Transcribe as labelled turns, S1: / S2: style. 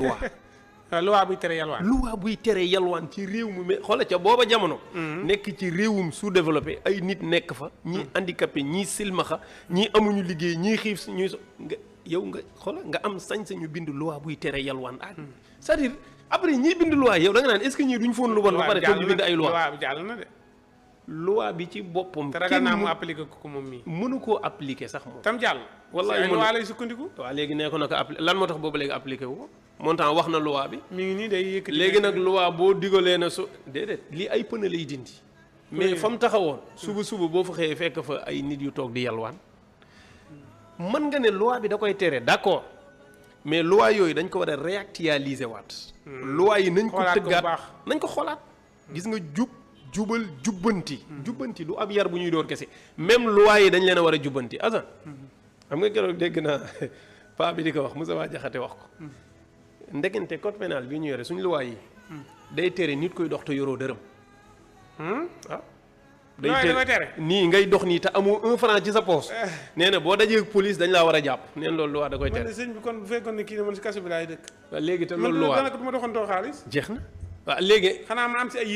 S1: loi buy tere yalwaan.
S2: loi buy tere yalwaan ci réew mi mais xoola ca booba jamono. nekk ci réewum sous-développé ay nit nekk fa. ñii handicapé ñii silmaxa ñii amuñu liggéey ñii xiif ñuy nga yow nga xoola nga am sañ-sañu bind loi buy tere yalwaan c'est-à-dire après ñii bind loi yow da nga naan est-ce que ñii duñ foon lu bon ba pare toog di bind ay loi
S1: bi jàll na de.
S2: loi bi ci boppam.
S1: te ragal naa mu appliqué ko moom mii.
S2: mënu koo appliqué sax moom.
S1: tam jàll.
S2: wallaay
S1: mënu loi lay sukkandiku.
S2: waaw léegi nee ko naka appliqué lan moo tax boobu léegi appliqué wu ko. montant wax na loi bi.
S1: mi ngi nii day yëkkati.
S2: léegi nag loi boo digalee na su déedéet lii ay pneu lay dindi. mais fa mu taxawoon. suba boo fa xëyee fekk fa ay nit yu toog di yalwaan. mën nga ne loi bi da koy tere d'accord mais loi yooyu dañ ko war a réactualiser waat. loi yi nañ ko tëggaat nañ ko xoolaat. gis nga jubal jubbanti. jubbanti du ab yar bu ñuy door kese même loi yi dañ leen a war a jubbanti asan xam nga keroog dégg naa paa bi di ko wax Moussa Diakhaté wax ko. ndegente code pénal bi ñu yore suñu loi yi. day tere nit koy dox te yoroo dërëm. ah. day tere nii ngay dox nii te amoo 1 franc ci sa poche. nee na boo dajee police dañ laa war a jàpp neen loolu loi da koy tere.
S1: man de sëñ bi kon bu fekkoon ne kii ne man si kaso bi laay dëkk.
S2: waaw léegi te loolu loi
S1: man daanaka du ma doxantoo xaalis.
S2: jeex na waaw léegi.
S1: xanaa ma am si ay